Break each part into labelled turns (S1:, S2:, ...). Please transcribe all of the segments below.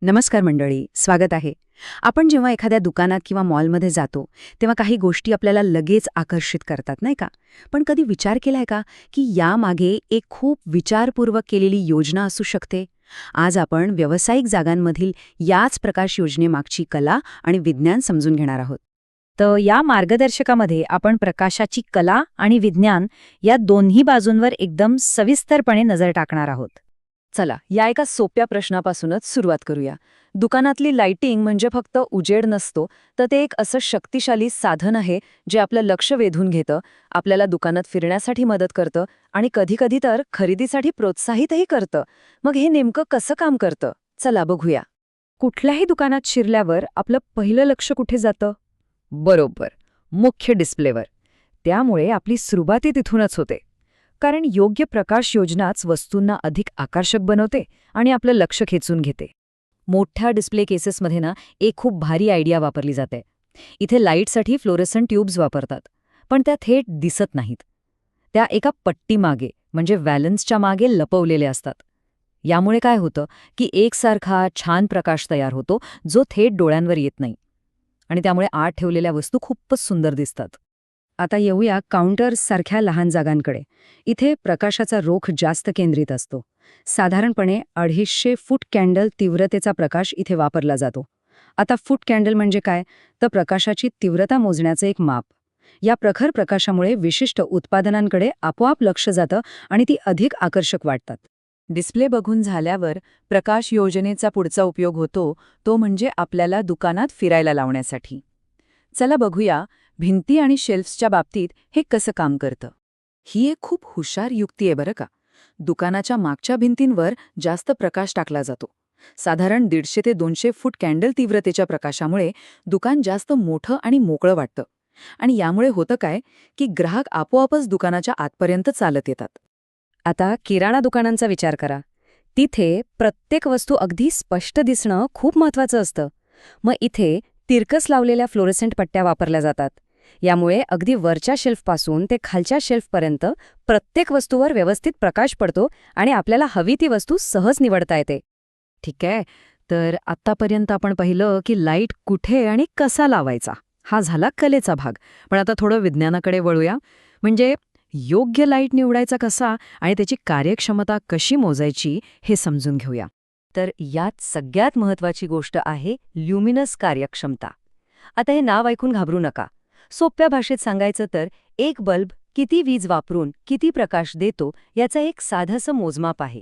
S1: नमस्कार मंडळी, स्वागत आहे. आपण जेव्हा एखाद्या दुकानात किंवा मॉलमध्ये जातो तेव्हा काही गोष्टी आपल्याला लगेच आकर्षित करतात नाही का? पण कधी विचार केलाय का की यामागे एक खूप विचारपूर्वक केलेली योजना असू शकते? आज आपण व्यावसायिक जागांमधील याच प्रकाश योजनेमागची कला आणि विज्ञान समजून घेणार आहोत.
S2: तर या मार्गदर्शकामध्ये आपण प्रकाशाची कला आणि विज्ञान या दोन्ही बाजूंवर एकदम सविस्तरपणे नजर टाकणार आहोत.
S3: चला या एका सोप्या प्रश्नापासूनच सुरुवात करूया. दुकानातली लाइटिंग म्हणजे फक्त उजेड नसतो, तर ते एक असं शक्तिशाली साधन आहे जे आपलं लक्ष वेधून घेतं, आपल्याला दुकानात फिरण्यासाठी मदत करतं आणि कधीकधी तर खरेदीसाठी प्रोत्साहितही करतं. मग हे नेमकं कसं काम करतं? चला बघूया.
S2: कुठल्याही दुकानात शिरल्यावर आपलं पहिलं लक्ष कुठे जातं? बरोबर, मुख्य डिस्प्लेवर. त्यामुळे आपली सुरुवाती तिथूनच होते. कारण योग्य प्रकाश योजनाच वस्तूंना अधिक आकर्षक बनवते आणि आपलं लक्ष खेचून घेते. मोठ्या डिस्प्ले केसेसमध्ये एक खूप भारी आयडिया वापरली जाते. इथे लाईटसाठी फ्लोरेसंट ट्यूब्स वापरतात, पण त्या थेट दिसत नाहीत. त्या एका पट्टीमागे म्हणजे व्हॅलन्सच्या मागे लपवलेल्या असतात. यामुळे काय होतं की एकसारखा छान प्रकाश तयार होतो जो थेट डोळ्यांवर येत नाही, आणि त्यामुळे आत ठेवलेल्या वस्तू खूपच सुंदर दिसतात.
S1: आता येऊया काउंटर्ससारख्या लहान जागांकडे. इथे प्रकाशाचा रोख जास्त केंद्रित असतो. साधारणपणे 250 फूट कॅन्डल तीव्रतेचा प्रकाश इथे वापरला जातो. आता फूट कॅन्डल म्हणजे काय? तर प्रकाशाची तीव्रता मोजण्याचं एक माप. या प्रखर प्रकाशामुळे विशिष्ट उत्पादनांकडे आपोआप लक्ष जातं आणि ती अधिक आकर्षक वाटतात.
S3: डिस्प्ले बघून झाल्यावर प्रकाश योजनेचा पुढचा उपयोग होतो तो म्हणजे आपल्याला दुकानात फिरायला लावण्यासाठी. चला बघूया भिंती आणि शेल्फ्सच्या बाबतीत हे कसं काम करतं. ही एक खूप हुशार युक्ती आहे बरं का. दुकानाच्या मागच्या भिंतींवर जास्त प्रकाश टाकला जातो. साधारण 150 ते 200 फूट कॅन्डल तीव्रतेच्या प्रकाशामुळे दुकान जास्त मोठं आणि मोकळं वाटतं. आणि यामुळे होतं काय की ग्राहक आपोआपच दुकानाच्या आतपर्यंत चालत येतात.
S2: आता किराणा दुकानांचा विचार करा. तिथे प्रत्येक वस्तू अगदी स्पष्ट दिसणं खूप महत्वाचं असतं. मग इथे तिरकस लावलेल्या फ्लोरेसेंट पट्ट्या वापरल्या जातात. यामुळे अगदी वरच्या शेल्फपासून ते खालच्या शेल्फपर्यंत प्रत्येक वस्तूवर व्यवस्थित प्रकाश पडतो आणि आपल्याला हवी ती वस्तू सहज निवडता येते.
S1: ठीक आहे, तर आत्तापर्यंत आपण पाहिलं की लाईट कुठे आणि कसा लावायचा, हा झाला कलेचा भाग. पण आता थोडं विज्ञानाकडे वळूया. म्हणजे योग्य लाईट निवडायचा कसा आणि त्याची कार्यक्षमता कशी मोजायची हे समजून घेऊया.
S3: तर यात सगळ्यात महत्त्वाची गोष्ट आहे ल्युमिनस कार्यक्षमता. आता हे नाव ऐकून घाबरू नका. सोप्या भाषेत सांगायचं तर एक बल्ब किती वीज वापरून किती प्रकाश देतो याचा एक साधंसं मोजमाप आहे.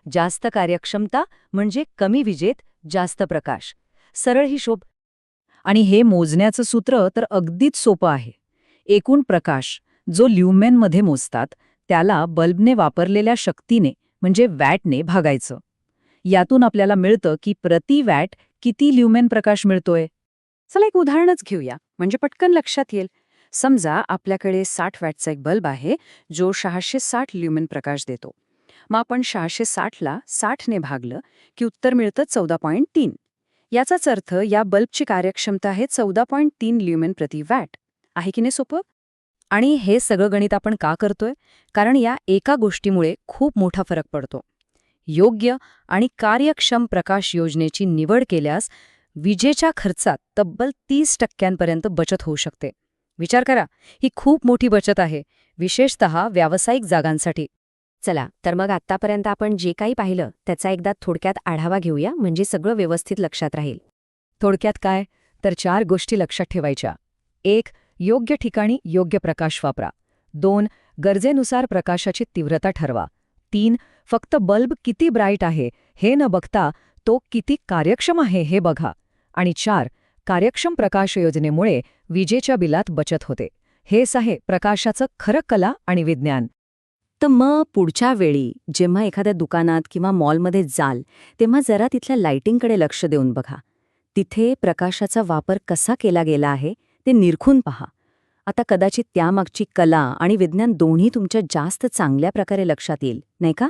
S3: जास्त कार्यक्षमता म्हणजे कमी विजेत जास्त प्रकाश. सरळ हिशोब.
S1: आणि हे मोजण्याचं सूत्र तर अगदीच सोपं आहे. एकूण प्रकाश जो ल्युमेनमध्ये मोजतात त्याला बल्बने वापरलेल्या शक्तीने म्हणजे वॅटने भागायचं. यातून आपल्याला मिळतं की प्रति वॅट किती ल्युमेन प्रकाश मिळतोय. चला एक उदाहरणच घेऊया, म्हणजे पटकन लक्षात येईल. समजा आपल्याकडे 60 वॅटचा एक बल्ब आहे जो 660 ल्युमेन प्रकाश देतो. मग आपण 660ला 60ने भागलं की उत्तर मिळतं 14.3. याचाच अर्थ या बल्बची कार्यक्षमता आहे 14.3 ल्युमेन प्रति वॅट. आहे की नाही सोपं?
S2: आणि हे सगळं गणित आपण का करतोय? कारण या एका गोष्टीमुळे खूप मोठा फरक पडतो. योग्य आणि कार्यक्षम प्रकाश योजनेची निवड केल्यास विजेच्या खर्चात तब्बल 30% बचत होऊ शकते. विचार करा, ही खूप मोठी बचत आहे, विशेषतः व्यावसायिक जागांसाठी.
S4: चला तर मग आत्तापर्यंत आपण जे काही पाहिलं त्याचा एकदा थोडक्यात आढावा घेऊया, म्हणजे सगळं व्यवस्थित लक्षात राहील.
S1: थोडक्यात काय? तर 4 गोष्टी लक्षात ठेवायच्या. 1. योग्य ठिकाणी योग्य प्रकाश वापरा. 2. गरजेनुसार प्रकाशाची तीव्रता ठरवा. 3. फक्त बल्ब किती ब्राईट आहे हे न बघता तो किती कार्यक्षम आहे हे बघा. आणि 4. कार्यक्षम प्रकाश योजनेमुळे विजेच्या बिलात बचत होते. हेच आहे प्रकाशाचं खरं कला आणि विज्ञान.
S4: तर मग पुढच्या वेळी जेव्हा एखाद्या दुकानात किंवा मॉलमध्ये जाल तेव्हा जरा तिथल्या लाइटिंगकडे लक्ष देऊन बघा. तिथे प्रकाशाचा वापर कसा केला गेला आहे ते निरखून पहा. आता कदाचित त्यामागची कला आणि विज्ञान दोन्ही तुमच्या जास्त चांगल्या प्रकारे लक्षात येईल, नाही का?